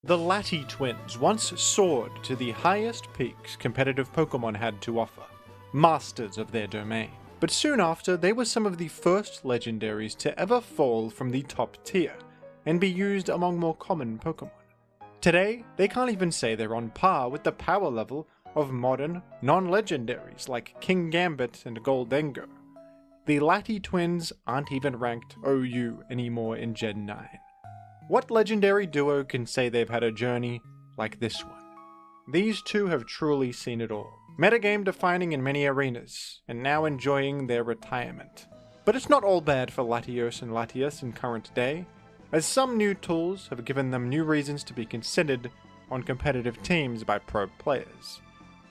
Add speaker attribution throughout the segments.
Speaker 1: The Lati twins once soared to the highest peaks competitive Pokemon had to offer, masters of their domain. But soon after, they were some of the first legendaries to ever fall from the top tier, and be used among more common Pokemon. Today, they can't even say they're on par with the power level of modern, non-legendaries like King Gambit and Goldengo. The Lati twins aren't even ranked OU anymore in Gen 9. What legendary duo can say they've had a journey like this one? These two have truly seen it all, metagame defining in many arenas, and now enjoying their retirement. But it's not all bad for Latios and Latias in current day, as some new tools have given them new reasons to be considered on competitive teams by pro players.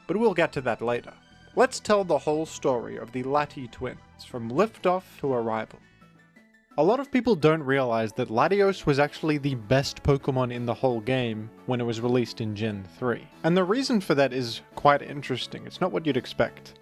Speaker 1: But we'll get to that later. Let's tell the whole story of the Lati twins, from liftoff to arrival. A lot of people don't realize that Latios was actually the best Pokemon in the whole game when it was released in Gen 3. And the reason for that is quite interesting, it's not what you'd expect.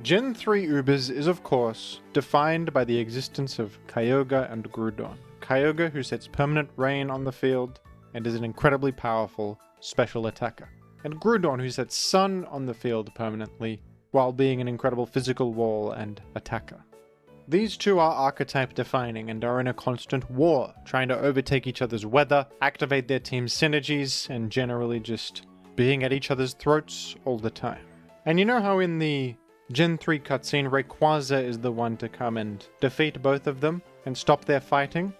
Speaker 1: Gen 3 Ubers is of course defined by the existence of Kyogre and Groudon. Kyogre, who sets permanent rain on the field and is an incredibly powerful special attacker, and Groudon, who sets sun on the field permanently while being an incredible physical wall and attacker. These two are archetype defining and are in a constant war, trying to overtake each other's weather, activate their team's synergies, and generally just being at each other's throats all the time. And you know how in the Gen 3 cutscene, Rayquaza is the one to come and defeat both of them and stop their fighting?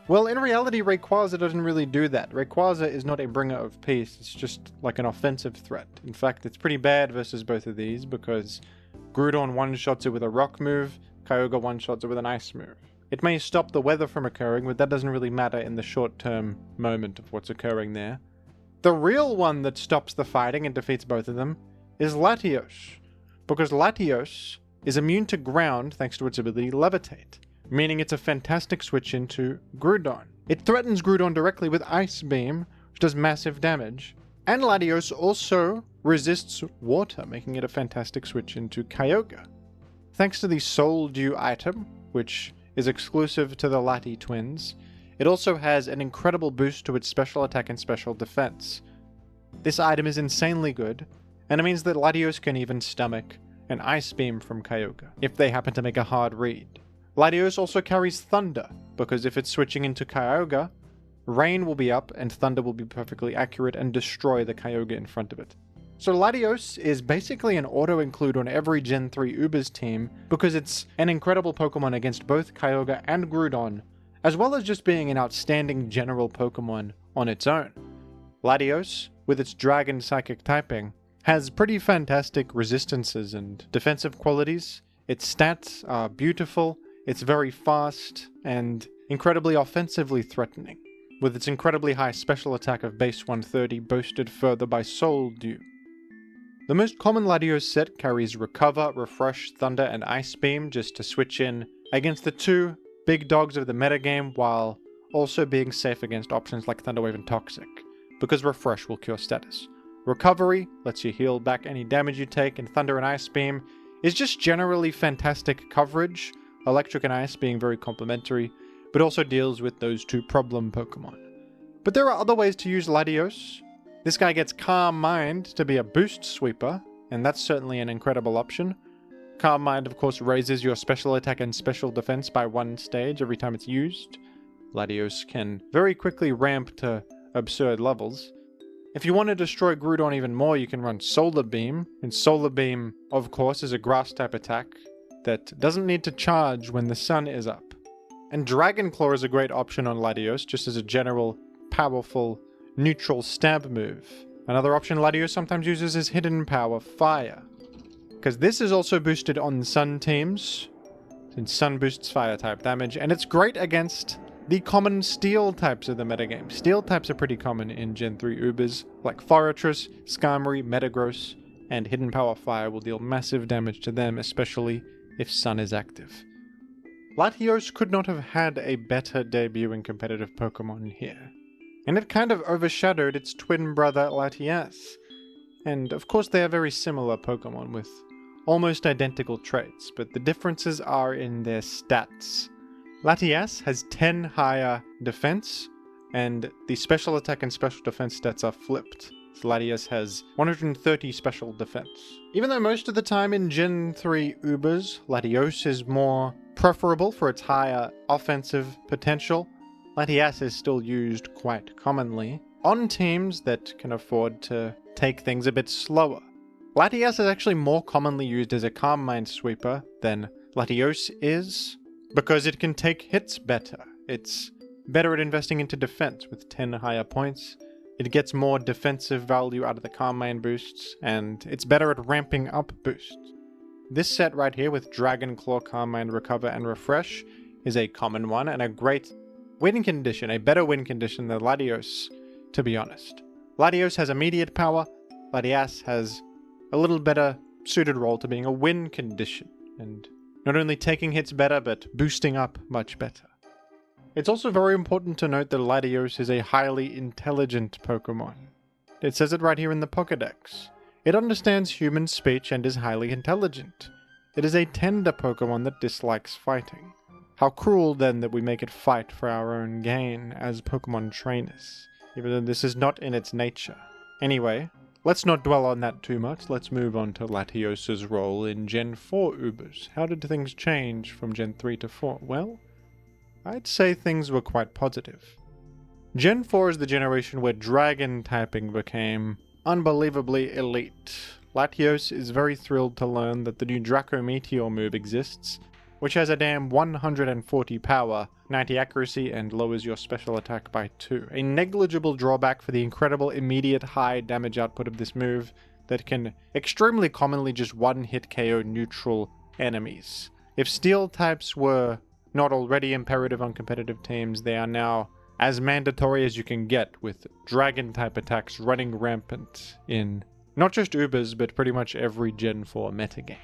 Speaker 1: Well, in reality, Rayquaza doesn't really do that. Rayquaza is not a bringer of peace, it's just like an offensive threat. In fact, it's pretty bad versus both of these because Groudon one-shots it with a rock move, Kyogre one-shots it with an ice move. It may stop the weather from occurring, but that doesn't really matter in the short-term moment of what's occurring there. The real one that stops the fighting and defeats both of them is Latios, because Latios is immune to ground thanks to its ability to levitate, meaning it's a fantastic switch into Groudon. It threatens Groudon directly with Ice Beam, which does massive damage, and Latios also resists water, making it a fantastic switch into Kyogre. Thanks to the Soul Dew item, which is exclusive to the Lati twins, it also has an incredible boost to its special attack and special defense. This item is insanely good, and it means that Latios can even stomach an Ice Beam from Kyogre, if they happen to make a hard read. Latios also carries Thunder, because if it's switching into Kyogre, Rain will be up and Thunder will be perfectly accurate and destroy the Kyogre in front of it. So Latios is basically an auto-include on every Gen 3 Ubers team because it's an incredible Pokemon against both Kyogre and Groudon, as well as just being an outstanding general Pokemon on its own. Latios, with its Dragon Psychic typing, has pretty fantastic resistances and defensive qualities. Its stats are beautiful, it's very fast, and incredibly offensively threatening, with its incredibly high special attack of base 130 boosted further by Soul Dew. The most common Latios set carries Recover, Refresh, Thunder, and Ice Beam just to switch in against the two big dogs of the metagame while also being safe against options like Thunderwave and Toxic, because Refresh will cure status. Recovery lets you heal back any damage you take, and Thunder and Ice Beam is just generally fantastic coverage, Electric and Ice being very complementary, but also deals with those two problem Pokemon. But there are other ways to use Latios. This guy gets Calm Mind to be a boost sweeper, and that's certainly an incredible option. Calm Mind, of course, raises your special attack and special defense by one stage every time it's used. Latios can very quickly ramp to absurd levels. If you want to destroy Groudon even more, you can run Solar Beam, and Solar Beam, of course, is a grass-type attack that doesn't need to charge when the sun is up. And Dragon Claw is a great option on Latios, just as a general, powerful, neutral stab move. Another option Latios sometimes uses is Hidden Power Fire, because this is also boosted on Sun teams, since Sun boosts Fire type damage, and it's great against the common Steel types of the metagame. Steel types are pretty common in Gen 3 Ubers, like Forretress, Skarmory, Metagross, and Hidden Power Fire will deal massive damage to them, especially if Sun is active. Latios could not have had a better debut in competitive Pokemon here, and it kind of overshadowed its twin brother Latias. And of course they are very similar Pokemon with almost identical traits, but the differences are in their stats. Latias has 10 higher defense and the special attack and special defense stats are flipped. So Latios has 130 special defense. Even though most of the time in Gen 3 Ubers, Latios is more preferable for its higher offensive potential, Latias is still used quite commonly on teams that can afford to take things a bit slower. Latias is actually more commonly used as a Calm Mind sweeper than Latios is, because it can take hits better. It's better at investing into defense with 10 higher points. It gets more defensive value out of the Calm Mind boosts, and it's better at ramping up boosts. This set right here with Dragon Claw, Calm Mind, Recover, and Refresh is a common one and a great win condition, a better win condition than Latios, to be honest. Latios has immediate power, Latias has a little better suited role to being a win condition, and not only taking hits better, but boosting up much better. It's also very important to note that Latios is a highly intelligent Pokemon. It says it right here in the Pokédex. It understands human speech and is highly intelligent. It is a tender Pokemon that dislikes fighting. How cruel then that we make it fight for our own gain as Pokemon trainers, even though this is not in its nature. Anyway, let's not dwell on that too much. Let's move on to Latios' role in Gen 4 Ubers. How did things change from Gen 3 to 4? Well, I'd say things were quite positive. Gen 4 is the generation where Dragon typing became unbelievably elite. Latios is very thrilled to learn that the new Draco Meteor move exists, which has a damn 140 power, 90 accuracy, and lowers your special attack by 2. A negligible drawback for the incredible immediate high damage output of this move that can extremely commonly just one-hit KO neutral enemies. If steel types were not already imperative on competitive teams, they are now as mandatory as you can get, with dragon type attacks running rampant in not just Ubers, but pretty much every Gen 4 metagame.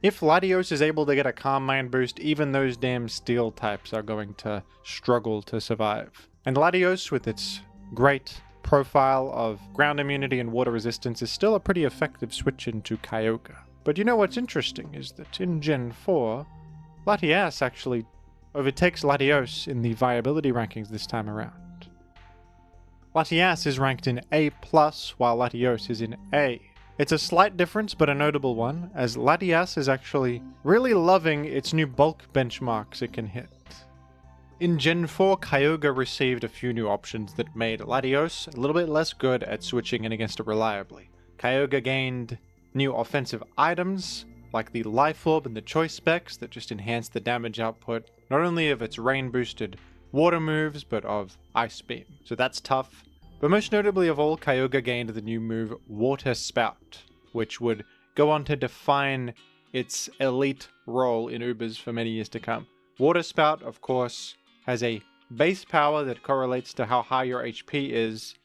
Speaker 1: If Latios is able to get a Calm Mind boost, even those damn steel types are going to struggle to survive. And Latios, with its great profile of ground immunity and water resistance, is still a pretty effective switch into Kyogre. But you know what's interesting is that in Gen 4, Latias actually overtakes Latios in the viability rankings this time around. Latias is ranked in A+, while Latios is in A. It's a slight difference, but a notable one, as Latias is actually really loving its new bulk benchmarks it can hit. In Gen 4, Kyogre received a few new options that made Latios a little bit less good at switching in against it reliably. Kyogre gained new offensive items, like the Life Orb and the Choice Specs that just enhance the damage output, not only of its rain-boosted water moves, but of Ice Beam. So that's tough. But most notably of all, Kyogre gained the new move Water Spout, which would go on to define its elite role in Ubers for many years to come. Water Spout, of course, has a base power that correlates to how high your HP is.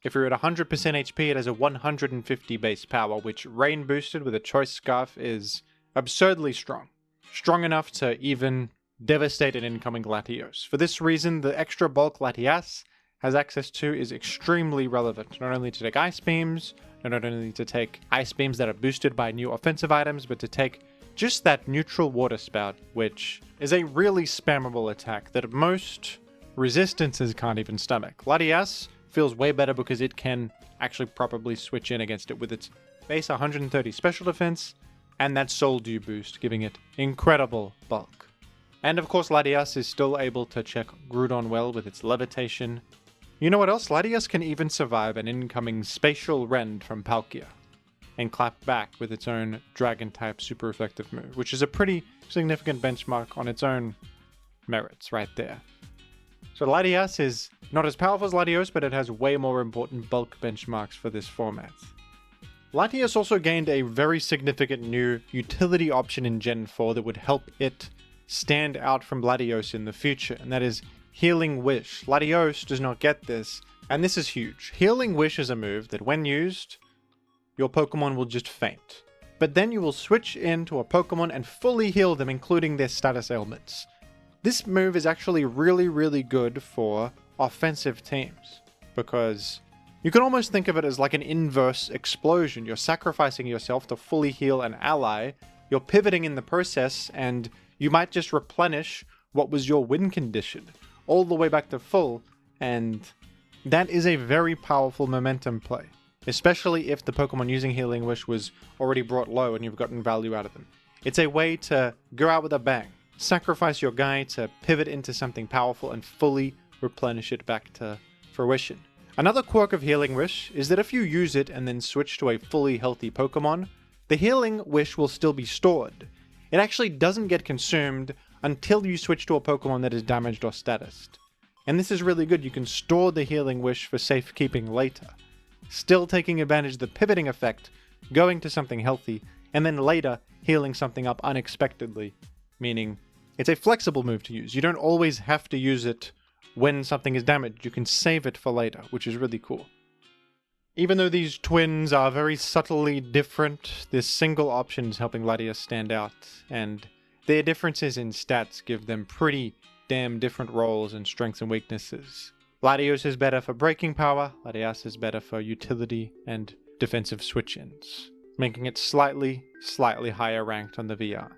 Speaker 1: If you're at 100% HP, it has a 150 base power, which rain boosted with a Choice Scarf is absurdly strong. Strong enough to even devastate an incoming Latios. For this reason, the extra bulk Latias has access to is extremely relevant, not only to take Ice Beams, not only to take Ice Beams that are boosted by new offensive items, but to take just that neutral Water Spout, which is a really spammable attack that most resistances can't even stomach. Latias feels way better because it can actually properly switch in against it with its base 130 special defense and that Soul Dew boost, giving it incredible bulk. And of course Latias is still able to check Groudon well with its levitation. You know what else? Latias can even survive an incoming Spatial Rend from Palkia and clap back with its own Dragon-type super effective move, which is a pretty significant benchmark on its own merits right there. So Latias is not as powerful as Latios, but it has way more important bulk benchmarks for this format. Latias also gained a very significant new utility option in Gen 4 that would help it stand out from Latios in the future, and that is Healing Wish. Latios does not get this, and this is huge. Healing Wish is a move that when used, your Pokemon will just faint. But then you will switch into a Pokemon and fully heal them, including their status ailments. This move is actually really good for offensive teams, because you can almost think of it as like an inverse explosion. You're sacrificing yourself to fully heal an ally, you're pivoting in the process, and you might just replenish what was your win condition all the way back to full, and that is a very powerful momentum play, especially if the Pokemon using Healing Wish was already brought low and you've gotten value out of them. It's a way to go out with a bang, sacrifice your guy to pivot into something powerful and fully replenish it back to fruition. Another quirk of Healing Wish is that if you use it and then switch to a fully healthy Pokemon, the Healing Wish will still be stored. It actually doesn't get consumed until you switch to a Pokemon that is damaged or statused. And this is really good. You can store the Healing Wish for safekeeping later, still taking advantage of the pivoting effect, going to something healthy, and then later healing something up unexpectedly, meaning it's a flexible move to use. You don't always have to use it when something is damaged. You can save it for later, which is really cool. Even though these twins are very subtly different, this single option is helping Latias stand out, and their differences in stats give them pretty damn different roles and strengths and weaknesses. Latios is better for breaking power, Latias is better for utility and defensive switch-ins, making it slightly higher ranked on the VR.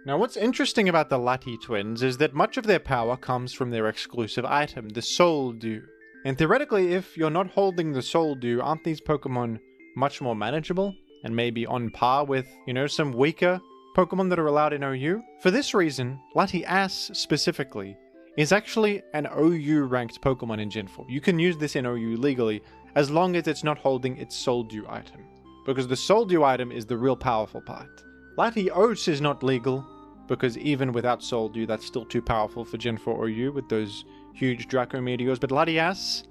Speaker 1: Now what's interesting about the Lati twins is that much of their power comes from their exclusive item, the Soul Dew. And theoretically, if you're not holding the Soul Dew, aren't these Pokemon much more manageable? And maybe on par with, some weaker Pokemon that are allowed in OU? For this reason, Latias specifically is actually an OU ranked Pokemon in Gen 4. You can use this in OU legally, as long as it's not holding its Soul Dew item. Because the Soul Dew item is the real powerful part. Latios is not legal, because even without Soul Dew, that's still too powerful for Gen 4 OU with those huge Draco Meteors, but Latias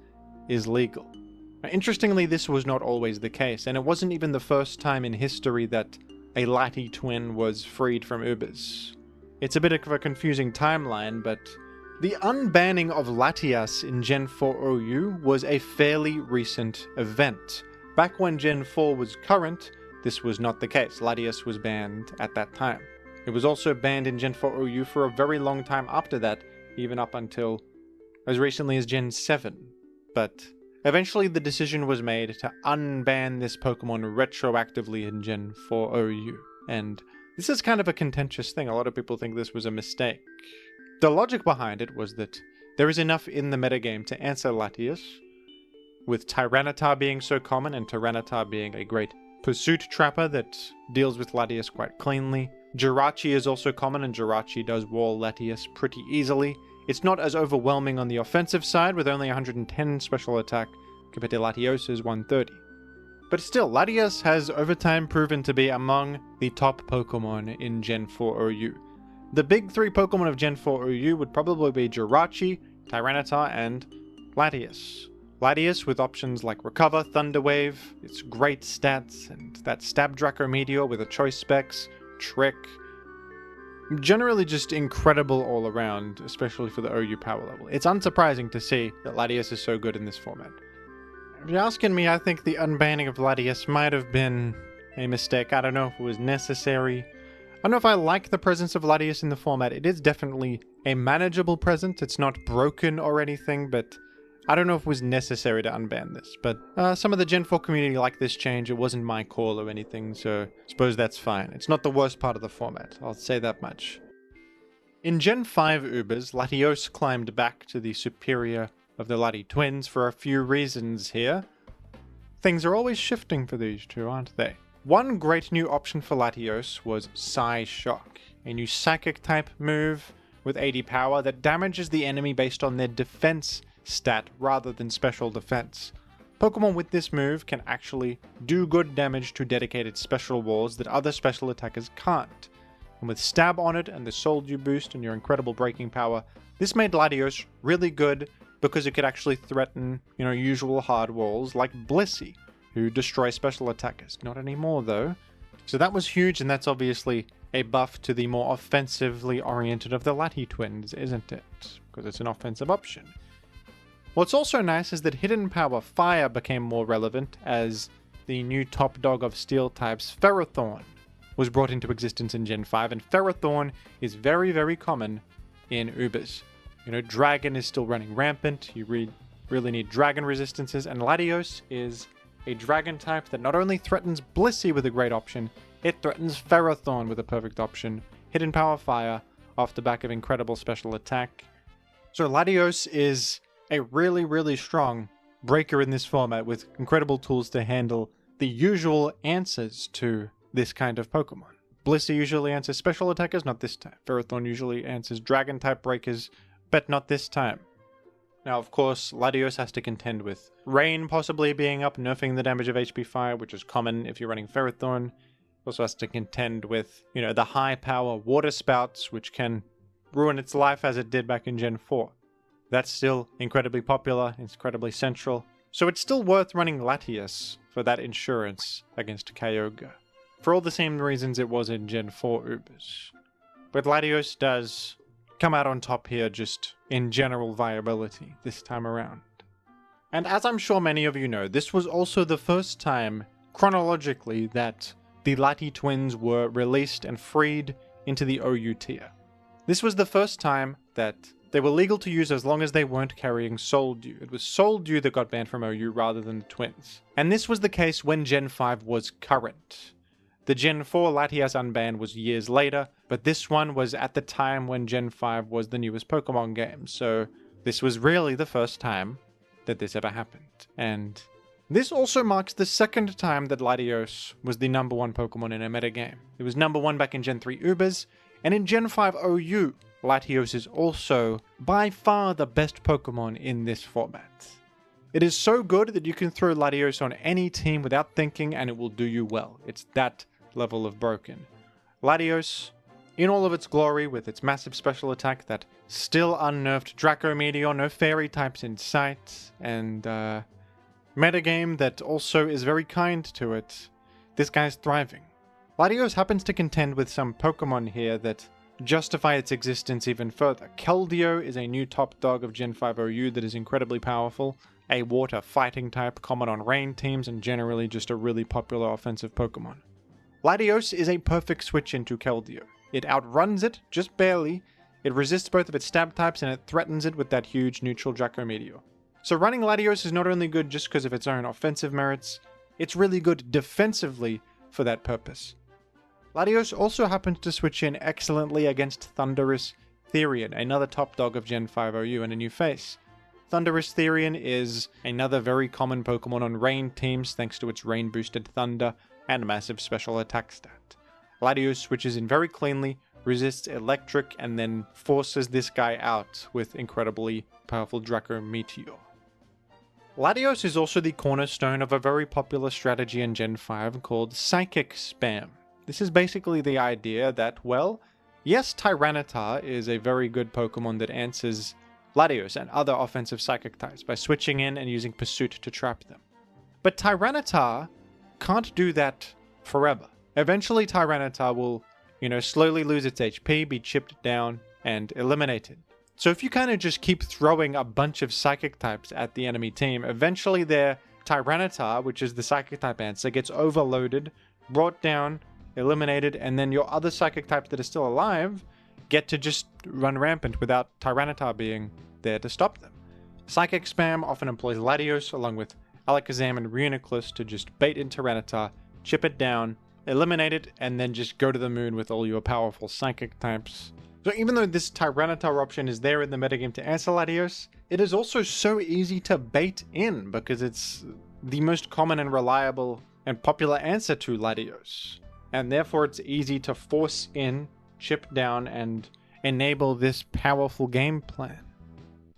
Speaker 1: is legal. Now, interestingly, this was not always the case, and it wasn't even the first time in history that a Lati twin was freed from Ubers. It's a bit of a confusing timeline, but the unbanning of Latias in Gen 4 OU was a fairly recent event. Back when Gen 4 was current, this was not the case. Latias was banned at that time. It was also banned in Gen 4 OU for a very long time after that, even up until as recently as Gen 7. But eventually the decision was made to unban this Pokemon retroactively in Gen 4 OU. And this is kind of a contentious thing. A lot of people think this was a mistake. The logic behind it was that there is enough in the metagame to answer Latias, with Tyranitar being so common and Tyranitar being a great pursuit trapper that deals with Latias quite cleanly. Jirachi is also common, and Jirachi does wall Latias pretty easily. It's not as overwhelming on the offensive side, with only 110 special attack compared to Latios' 130. But still, Latias has over time proven to be among the top Pokemon in Gen 4 OU. The big three Pokemon of Gen 4 OU would probably be Jirachi, Tyranitar, and Latias. Latias with options like Recover, Thunder Wave, its great stats, and that Stab Draco Meteor with a choice specs, Trick. Generally just incredible all around, especially for the OU power level. It's unsurprising to see that Latias is so good in this format. If you're asking me, I think the unbanning of Latias might have been a mistake. I don't know if it was necessary. I don't know if I like the presence of Latias in the format. It is definitely a manageable presence. It's not broken or anything, but I don't know if it was necessary to unban this. But some of the Gen 4 community liked this change. It wasn't my call or anything, so I suppose that's fine. It's not the worst part of the format, I'll say that much. In Gen 5 Ubers, Latios climbed back to the superior of the Lati twins for a few reasons here. Things are always shifting for these two, aren't they? One great new option for Latios was Psy Shock, a new psychic type move with 80 power that damages the enemy based on their defense stat rather than special defense. Pokemon with this move can actually do good damage to dedicated special walls that other special attackers can't. And with Stab on it and the Soul Dew boost and your incredible breaking power, this made Latios really good because it could actually threaten, usual hard walls like Blissey, who destroy special attackers. Not anymore though. So that was huge, and that's obviously a buff to the more offensively oriented of the Lati twins, isn't it? Because it's an offensive option. What's also nice is that Hidden Power Fire became more relevant as the new top dog of steel types, Ferrothorn, was brought into existence in Gen 5, and Ferrothorn is very, very common in Ubers. Dragon is still running rampant, you really need dragon resistances, and Latios is a dragon type that not only threatens Blissey with a great option, it threatens Ferrothorn with a perfect option, Hidden Power Fire, off the back of incredible special attack. So Latios is a really, really strong breaker in this format with incredible tools to handle the usual answers to this kind of Pokemon. Blissey usually answers special attackers, not this time. Ferrothorn usually answers dragon type breakers, but not this time. Now, of course, Latios has to contend with Rain possibly being up, nerfing the damage of HP Fire, which is common if you're running Ferrothorn. Also has to contend with, the high power Water Spouts, which can ruin its life as it did back in Gen 4. That's still incredibly popular, incredibly central. So it's still worth running Latios for that insurance against Kyogre, for all the same reasons it was in Gen 4 Ubers. But Latios does come out on top here just in general viability this time around. And as I'm sure many of you know, this was also the first time, chronologically, that the Lati twins were released and freed into the OU tier. This was the first time that they were legal to use as long as they weren't carrying Soul Dew. It was Soul Dew that got banned from OU rather than the twins. And this was the case when Gen 5 was current. The Gen 4 Latias unban was years later, but this one was at the time when Gen 5 was the newest Pokemon game, so this was really the first time that this ever happened. And this also marks the second time that Latios was the number 1 Pokemon in a metagame. It was number 1 back in Gen 3 Ubers, and in Gen 5 OU, Latios is also by far the best Pokemon in this format. It is so good that you can throw Latios on any team without thinking and it will do you well. It's that level of broken. Latios, in all of its glory, with its massive special attack, that still unnerved Draco Meteor, no fairy types in sight, and metagame that also is very kind to it. This guy's thriving. Latios happens to contend with some Pokemon here that justify its existence even further. Keldeo is a new top dog of Gen 5 OU that is incredibly powerful, a water fighting type common on rain teams, and generally just a really popular offensive Pokemon. Latios is a perfect switch into Keldeo. It outruns it, just barely, it resists both of its stab types, and it threatens it with that huge neutral Draco Meteor. So running Latios is not only good just because of its own offensive merits, it's really good defensively for that purpose. Latios also happens to switch in excellently against Thundurus Therian, another top dog of Gen 5 OU and a new face. Thundurus Therian is another very common Pokemon on rain teams thanks to its rain boosted thunder and massive special attack stat. Latios switches in very cleanly, resists electric, and then forces this guy out with incredibly powerful Draco Meteor. Latios is also the cornerstone of a very popular strategy in Gen 5 called Psychic Spam. This is basically the idea that, well, yes, Tyranitar is a very good Pokemon that answers Latios and other offensive Psychic types by switching in and using Pursuit to trap them. But Tyranitar can't do that forever. Eventually Tyranitar will, slowly lose its HP, be chipped down, and eliminated. So if you kind of just keep throwing a bunch of Psychic types at the enemy team, eventually their Tyranitar, which is the Psychic type answer, gets overloaded, brought down, eliminated, and then your other Psychic types that are still alive get to just run rampant without Tyranitar being there to stop them. Psychic Spam often employs Latios along with Alakazam and Reuniclus to just bait in Tyranitar, chip it down, eliminate it, and then just go to the moon with all your powerful Psychic types. So even though this Tyranitar option is there in the metagame to answer Latios, it is also so easy to bait in because it's the most common and reliable and popular answer to Latios. And therefore it's easy to force in, chip down, and enable this powerful game plan.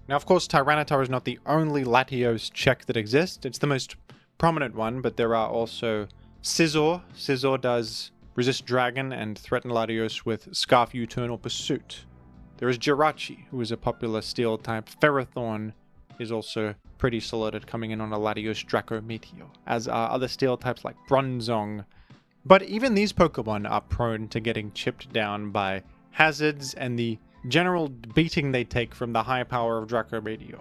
Speaker 1: Now, of course, Tyranitar is not the only Latios check that exists. It's the most prominent one, but there are also Scizor. Scizor does resist Dragon and threaten Latios with Scarf U-Turn or Pursuit. There is Jirachi, who is a popular Steel type. Ferrothorn is also pretty solid at coming in on a Latios Draco Meteor, as are other Steel types like Bronzong. But even these Pokemon are prone to getting chipped down by hazards and the general beating they take from the high power of Draco Meteor,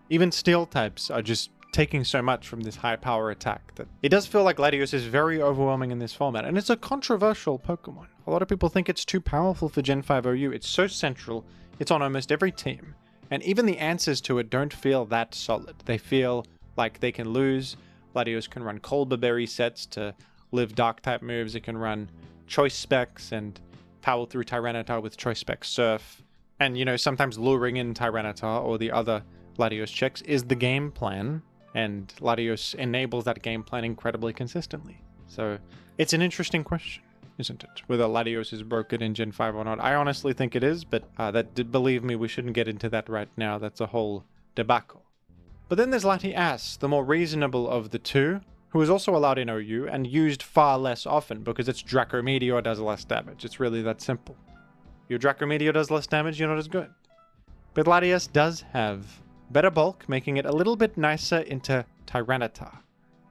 Speaker 1: Even Steel types are just taking so much from this high power attack that it does feel like Latios is very overwhelming in this format, and it's a controversial Pokemon. A lot of people think it's too powerful for Gen 5 OU. It's so central, it's on almost every team, and even the answers to it don't feel that solid. They feel like they can lose. Latios can run Colbur Berry sets to live dark type moves. It can run Choice Specs and power through Tyranitar with Choice Spec Surf, and sometimes luring in Tyranitar or the other Latios checks is the game plan, and Latios enables that game plan incredibly consistently. So it's an interesting question, isn't it? Whether Latios is broken in Gen 5 or not. I honestly think it is, but believe me, we shouldn't get into that right now. That's a whole debacle. But then there's Latias, the more reasonable of the two, who is also allowed in OU and used far less often because its Draco Meteor does less damage. It's really that simple. Your Draco Meteor does less damage, you're not as good. But Latias does have better bulk, making it a little bit nicer into Tyranitar.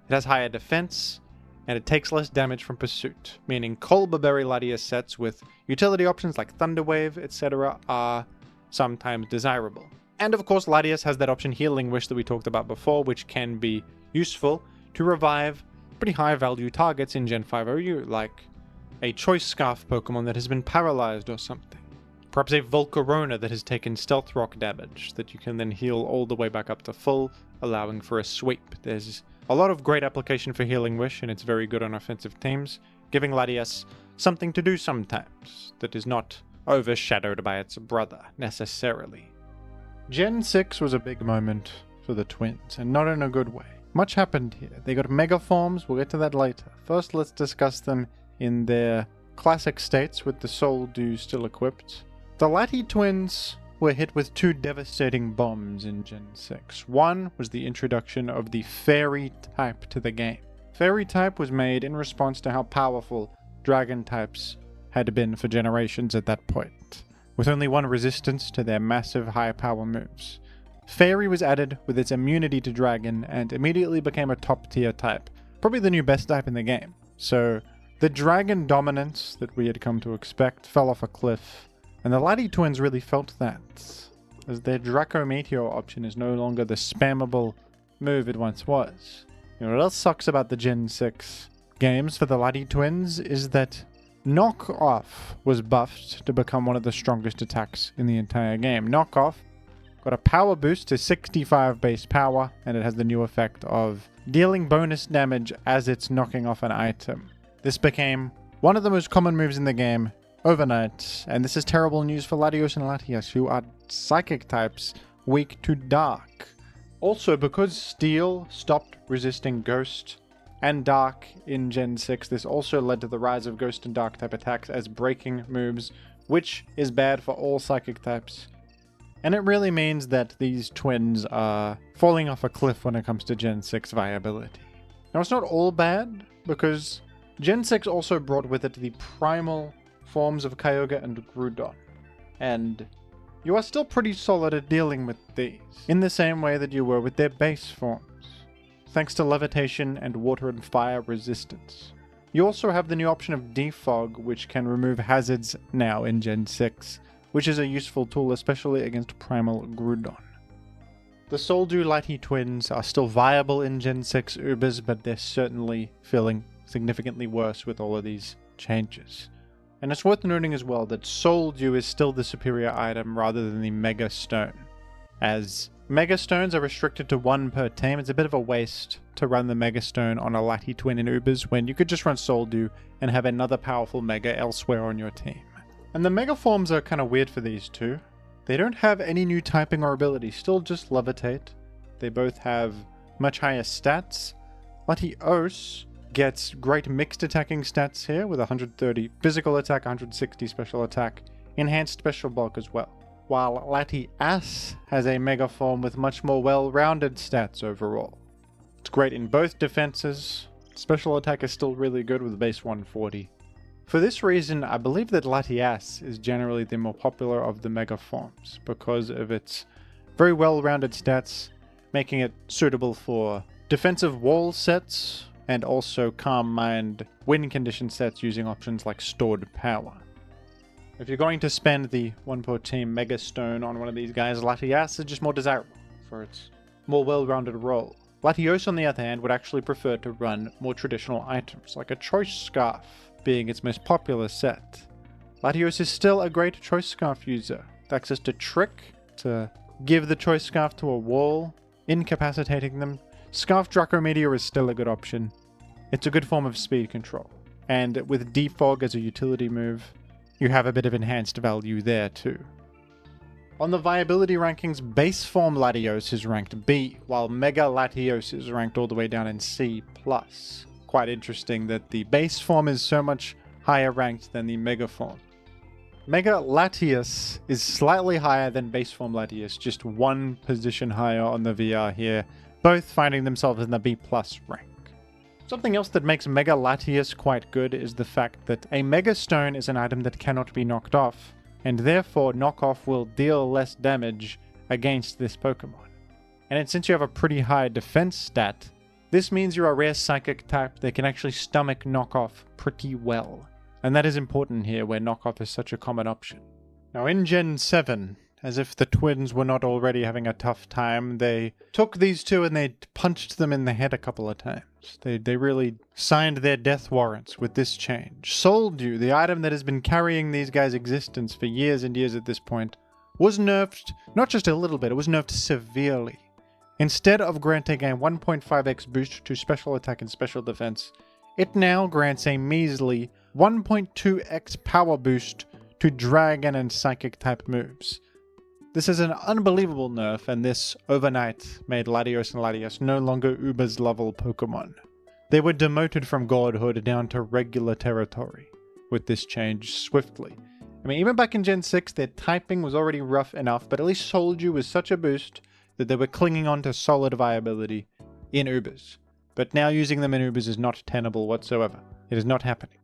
Speaker 1: It has higher defense, and it takes less damage from pursuit, meaning Colberberry Latias sets with utility options like Thunderwave, etc. are sometimes desirable. And of course, Latias has that option Healing Wish that we talked about before, which can be useful to revive pretty high value targets in Gen 5 OU, like a Choice Scarf Pokemon that has been paralyzed or something. Perhaps a Volcarona that has taken Stealth Rock damage that you can then heal all the way back up to full, allowing for a sweep. There's a lot of great application for Healing Wish, and it's very good on offensive teams, giving Latias something to do sometimes that is not overshadowed by its brother, necessarily. Gen 6 was a big moment for the twins, and not in a good way. Much happened here. They got Mega Forms, we'll get to that later. First, let's discuss them in their classic states with the Soul Dew still equipped. The Lati twins were hit with two devastating bombs in Gen 6. One was the introduction of the Fairy type to the game. Fairy type was made in response to how powerful Dragon types had been for generations at that point, with only one resistance to their massive high power moves. Fairy was added with its immunity to Dragon and immediately became a top tier type, probably the new best type in the game. So the Dragon dominance that we had come to expect fell off a cliff, and the Lati twins really felt that, as their Draco Meteor option is no longer the spammable move it once was. You know what else sucks about the Gen 6 games for the Lati twins is that Knock Off was buffed to become one of the strongest attacks in the entire game. Knock Off got a power boost to 65 base power, and it has the new effect of dealing bonus damage as it's knocking off an item. This became one of the most common moves in the game overnight, and this is terrible news for Latios and Latias, who are psychic types weak to dark. Also, because Steel stopped resisting Ghost and Dark in Gen 6, this also led to the rise of Ghost and Dark type attacks as breaking moves, which is bad for all psychic types. And it really means that these twins are falling off a cliff when it comes to Gen 6 viability. Now, it's not all bad, because Gen 6 also brought with it the primal forms of Kyogre and Groudon. And you are still pretty solid at dealing with these, in the same way that you were with their base forms, thanks to Levitation and Water and Fire resistance. You also have the new option of Defog, which can remove hazards now in Gen 6, which is a useful tool, especially against Primal Groudon. The Soul Dew Lati twins are still viable in Gen 6 Ubers, but they're certainly feeling significantly worse with all of these changes. And it's worth noting as well that Soul Dew is still the superior item rather than the Mega Stone. As Mega Stones are restricted to one per team, it's a bit of a waste to run the Mega Stone on a Lati twin in Ubers when you could just run Soul Dew and have another powerful Mega elsewhere on your team. And the Mega Forms are kind of weird for these two. They don't have any new typing or ability, still just Levitate. They both have much higher stats. Latios gets great mixed attacking stats here with 130 physical attack, 160 special attack, enhanced special bulk as well. While Latias has a Mega Form with much more well-rounded stats overall. It's great in both defenses. Special attack is still really good with base 140. For this reason, I believe that Latias is generally the more popular of the Mega Forms, because of its very well-rounded stats, making it suitable for defensive wall sets, and also Calm Mind win condition sets using options like Stored Power. If you're going to spend the 1 per team Mega Stone on one of these guys, Latias is just more desirable for its more well-rounded role. Latios, on the other hand, would actually prefer to run more traditional items, like a Choice Scarf being its most popular set. Latios is still a great Choice Scarf user, with access to Trick, to give the Choice Scarf to a wall, incapacitating them. Scarf Draco Meteor is still a good option. It's a good form of speed control. And with Defog as a utility move, you have a bit of enhanced value there too. On the viability rankings, base form Latios is ranked B, while Mega Latios is ranked all the way down in C+. Quite interesting that the base form is so much higher ranked than the Mega form. Mega Latias is slightly higher than base form Latias, just one position higher on the VR here, both finding themselves in the B+ rank. Something else that makes Mega Latias quite good is the fact that a Mega Stone is an item that cannot be knocked off, and therefore knockoff will deal less damage against this Pokemon. And since you have a pretty high defense stat, this means you're a rare psychic type that can actually stomach knockoff pretty well. And that is important here where knockoff is such a common option. Now in Gen 7, as if the twins were not already having a tough time, they took these two and they punched them in the head a couple of times. They really signed their death warrants with this change. Soldew, the item that has been carrying these guys' existence for years and years at this point, was nerfed not just a little bit, it was nerfed severely. Instead of granting a 1.5x boost to special attack and special defense, it now grants a measly 1.2x power boost to dragon and psychic type moves. This is an unbelievable nerf, and this overnight made Latios and Latias no longer Uber's level Pokemon. They were demoted from Godhood down to regular territory with this change swiftly. I mean, even back in Gen 6, their typing was already rough enough, but at least Soldew was such a boost that they were clinging on to solid viability in Ubers. But now using them in Ubers is not tenable whatsoever. It is not happening.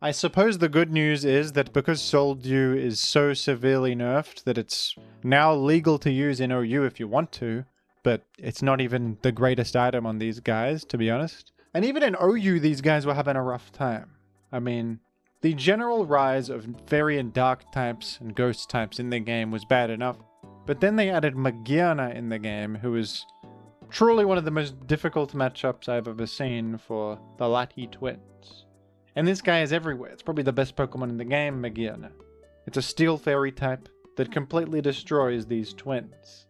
Speaker 1: I suppose the good news is that because Soldew is so severely nerfed that it's now legal to use in OU if you want to, but it's not even the greatest item on these guys, to be honest. And even in OU, these guys were having a rough time. I mean, the general rise of fairy and dark types and ghost types in the game was bad enough, but then they added Magiana in the game, who is truly one of the most difficult matchups I've ever seen for the Lati twins. And this guy is everywhere. It's probably the best Pokemon in the game, Magiana. It's a Steel Fairy type that completely destroys these twins.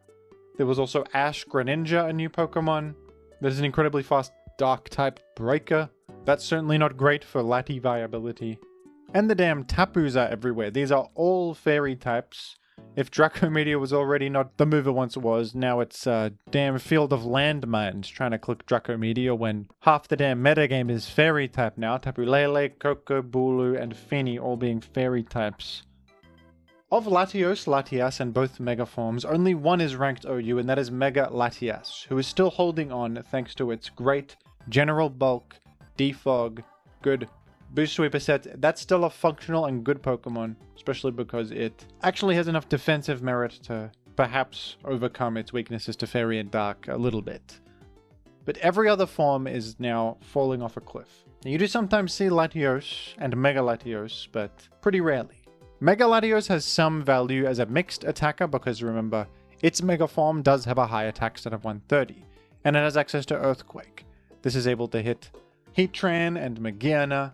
Speaker 1: There was also Ash Greninja, a new Pokemon. There's an incredibly fast Dark type Breaker. That's certainly not great for Lati viability. And the damn Tapus are everywhere. These are all Fairy types. If Draco Meteor was already not the move it once was, now it's a damn field of landmines trying to click Draco Meteor when half the damn metagame is Fairy type now. Tapu Lele, Koko, Bulu, and Fini all being Fairy types. Of Latios, Latias, and both Mega forms, only one is ranked OU, and that is Mega Latias, who is still holding on thanks to its great General Bulk, Defog, good Boost Sweeper set. That's still a functional and good Pokemon, especially because it actually has enough defensive merit to perhaps overcome its weaknesses to Fairy and Dark a little bit. But every other form is now falling off a cliff. Now, you do sometimes see Latios and Mega Latios, but pretty rarely. Mega Latios has some value as a mixed attacker because remember, its Mega form does have a high attack stat of 130, and it has access to Earthquake. This is able to hit Heatran and Magiana,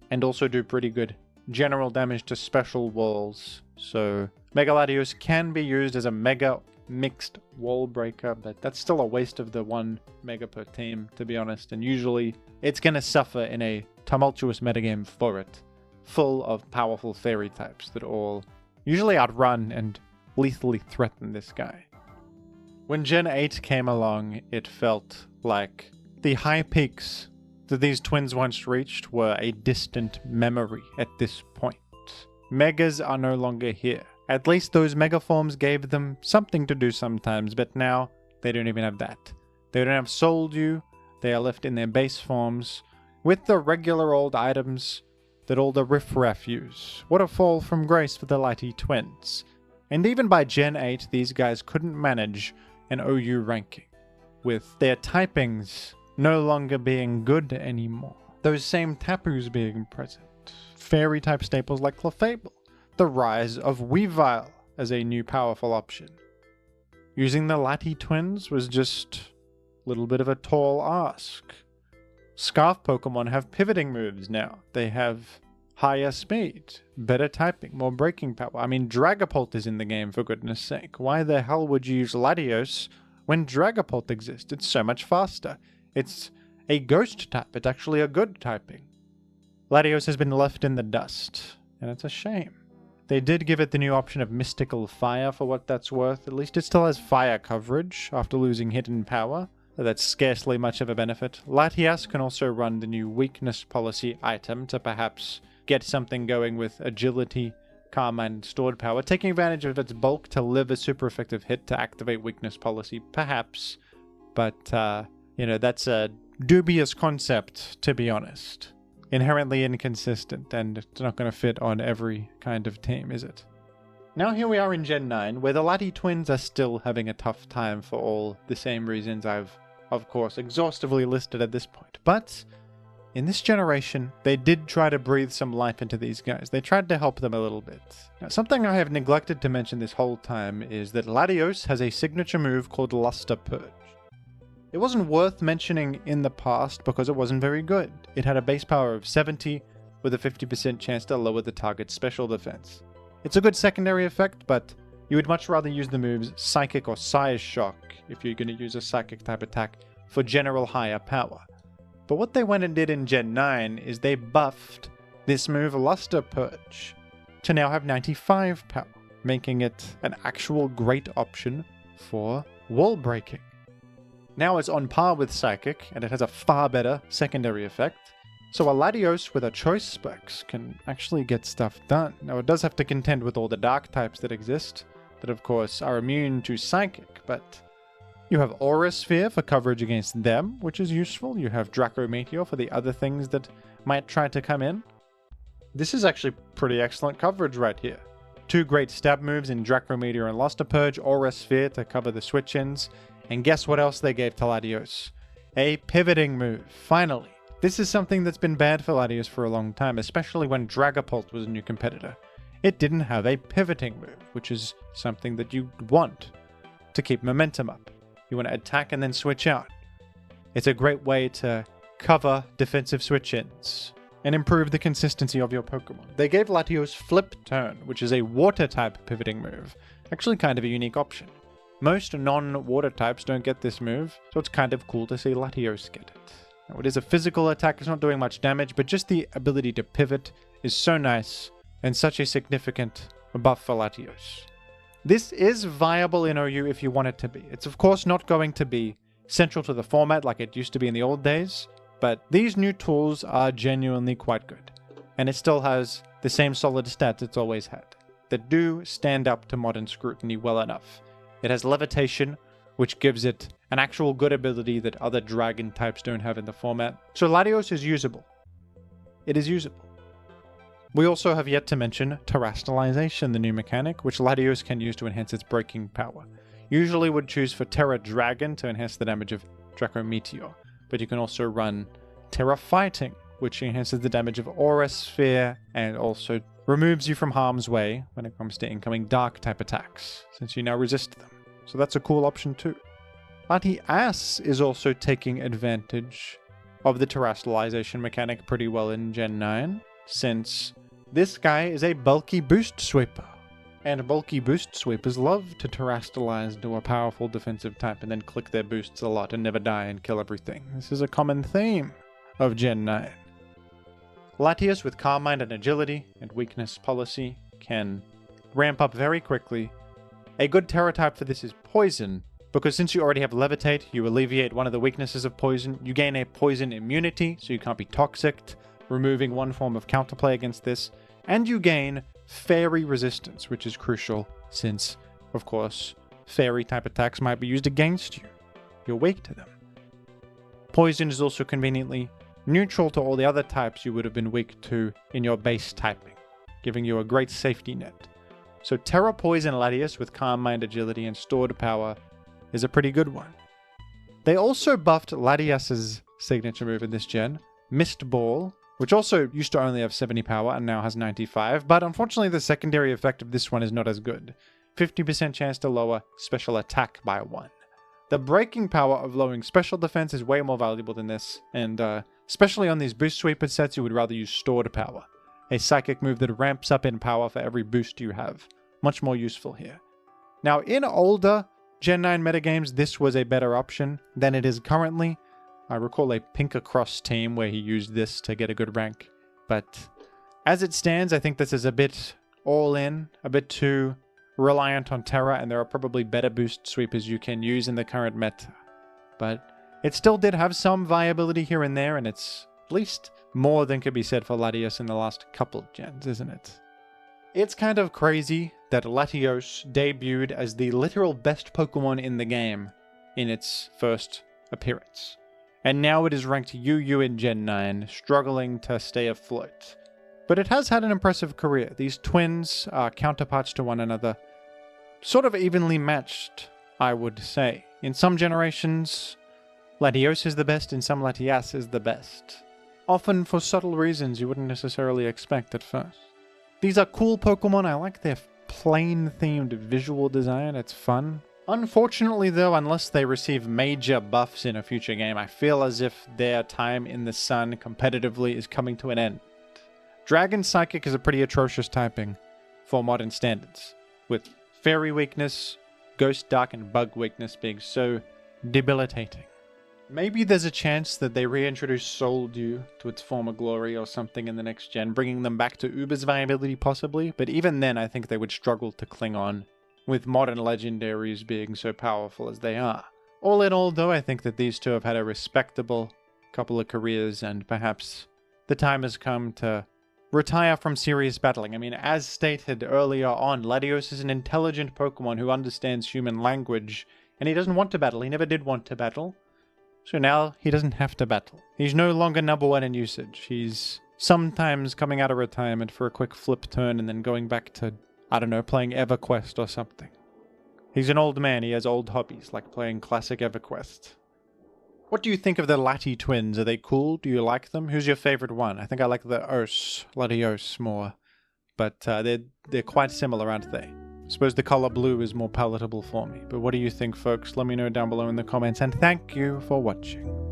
Speaker 1: and also do pretty good general damage to special walls. So Mega Latios can be used as a Mega mixed wall breaker, but that's still a waste of the 1 Mega per team, to be honest, and usually it's going to suffer in a tumultuous metagame for it, full of powerful Fairy types that all usually outrun and lethally threaten this guy. When Gen 8 came along, it felt like the high peaks that these twins once reached were a distant memory at this point. Megas are no longer here. At least those Mega forms gave them something to do sometimes, but now they don't even have that. They don't have Soldew, they are left in their base forms, with the regular old items that all the riffraff use. What a fall from grace for the Lati twins. And even by Gen 8, these guys couldn't manage an OU ranking, with their typings no longer being good anymore. Those same Tapus being present. Fairy type staples like Clefable. The rise of Weavile as a new powerful option. Using the Lati twins was just a little bit of a tall ask. Scarf Pokemon have pivoting moves now. They have higher speed, better typing, more breaking power. I mean, Dragapult is in the game, for goodness sake. Why the hell would you use Latios when Dragapult exists? It's so much faster. It's a ghost type. It's actually a good typing. Latios has been left in the dust, and it's a shame. They did give it the new option of Mystical Fire for what that's worth. At least it still has fire coverage after losing Hidden Power. That's scarcely much of a benefit. Latias can also run the new Weakness Policy item to perhaps get something going with Agility, Calm Mind, and Stored Power, taking advantage of its bulk to live a super effective hit to activate Weakness Policy, perhaps. But, that's a dubious concept, to be honest. Inherently inconsistent, and it's not going to fit on every kind of team, is it? Now here we are in Gen 9, where the Lati twins are still having a tough time for all the same reasons I've, of course, exhaustively listed at this point. But in this generation, they did try to breathe some life into these guys. They tried to help them a little bit. Now, something I have neglected to mention this whole time is that Latios has a signature move called Luster Purge. It wasn't worth mentioning in the past because it wasn't very good. It had a base power of 70 with a 50% chance to lower the target's special defense. It's a good secondary effect, but you would much rather use the moves Psychic or Size Shock if you're going to use a Psychic type attack for general higher power. But what they went and did in Gen 9 is they buffed this move Luster Purge to now have 95 power, making it an actual great option for wall breaking. Now it's on par with Psychic, and it has a far better secondary effect. So a Latios with a choice specs can actually get stuff done. Now it does have to contend with all the dark types that exist, that of course are immune to Psychic, but you have Aura Sphere for coverage against them, which is useful. You have Draco Meteor for the other things that might try to come in. This is actually pretty excellent coverage right here. Two great stab moves in Draco Meteor and Luster Purge, Aura Sphere to cover the switch-ins. And guess what else they gave to Latios? A pivoting move, finally. This is something that's been bad for Latios for a long time, especially when Dragapult was a new competitor. It didn't have a pivoting move, which is something that you want to keep momentum up. You want to attack and then switch out. It's a great way to cover defensive switch-ins and improve the consistency of your Pokemon. They gave Latios Flip Turn, which is a water-type pivoting move. Actually kind of a unique option. Most non-water types don't get this move, so it's kind of cool to see Latios get it. Now, it is a physical attack, it's not doing much damage, but just the ability to pivot is so nice and such a significant buff for Latios. This is viable in OU if you want it to be. It's of course not going to be central to the format like it used to be in the old days, but these new tools are genuinely quite good. And it still has the same solid stats it's always had, that do stand up to modern scrutiny well enough. It has Levitation, which gives it an actual good ability that other dragon types don't have in the format. So Latios is usable. It is usable. We also have yet to mention Terastallization, the new mechanic, which Latios can use to enhance its breaking power. Usually would choose for Terra Dragon to enhance the damage of Draco Meteor, but you can also run Terra Fighting, which enhances the damage of Aura Sphere and also removes you from harm's way when it comes to incoming dark type attacks, since you now resist them. So that's a cool option too. Latias is also taking advantage of the Terastallization mechanic pretty well in Gen 9, since this guy is a bulky boost sweeper. And bulky boost sweepers love to Terastallize to a powerful defensive type and then click their boosts a lot and never die and kill everything. This is a common theme of Gen 9. Latias with Calm Mind and Agility and Weakness Policy can ramp up very quickly. A good Terra type for this is Poison, because since you already have Levitate, you alleviate one of the weaknesses of Poison. You gain a Poison immunity, so you can't be toxic, removing one form of counterplay against this. And you gain Fairy Resistance, which is crucial since, of course, Fairy type attacks might be used against you. You're weak to them. Poison is also conveniently neutral to all the other types you would have been weak to in your base typing, giving you a great safety net. So Terra Poison Latias with Calm Mind, Agility, and Stored Power is a pretty good one. They also buffed Latias's signature move in this gen, Mist Ball, which also used to only have 70 power and now has 95, but unfortunately the secondary effect of this one is not as good. 50% chance to lower special attack by 1. The breaking power of lowering special defense is way more valuable than this, and especially on these boost sweeper sets, you would rather use Stored Power, a psychic move that ramps up in power for every boost you have. Much more useful here. Now, in older Gen 9 metagames, this was a better option than it is currently. I recall a Pink-Across team where he used this to get a good rank, but as it stands, I think this is a bit all in, a bit too reliant on Terra, and there are probably better boost sweepers you can use in the current meta. But it still did have some viability here and there, and it's at least more than could be said for Latios in the last couple gens, isn't it? It's kind of crazy that Latios debuted as the literal best Pokemon in the game in its first appearance. And now it is ranked UU in Gen 9, struggling to stay afloat. But it has had an impressive career. These twins are counterparts to one another, sort of evenly matched, I would say. In some generations, Latios is the best, in some Latias is the best. Often for subtle reasons you wouldn't necessarily expect at first. These are cool Pokemon. I like their plain-themed visual design. It's fun. Unfortunately, though, unless they receive major buffs in a future game, I feel as if their time in the sun competitively is coming to an end. Dragon Psychic is a pretty atrocious typing for modern standards, with Fairy weakness, Ghost Dark, and Bug weakness being so debilitating. Maybe there's a chance that they reintroduce Soul Dew to its former glory or something in the next gen, bringing them back to Uber's viability possibly, but even then I think they would struggle to cling on, with modern legendaries being so powerful as they are. All in all, though, I think that these two have had a respectable couple of careers, and perhaps the time has come to retire from serious battling. I mean, as stated earlier on, Latios is an intelligent Pokemon who understands human language, and he doesn't want to battle. He never did want to battle. So now he doesn't have to battle. He's no longer number one in usage. He's sometimes coming out of retirement for a quick flip turn and then going back to, I don't know, playing EverQuest or something. He's an old man. He has old hobbies, like playing classic EverQuest. What do you think of the Lati twins? Are they cool? Do you like them? Who's your favorite one? I think I like the Latios more. But they're quite similar, aren't they? I suppose the color blue is more palatable for me. But what do you think, folks? Let me know down below in the comments, and thank you for watching.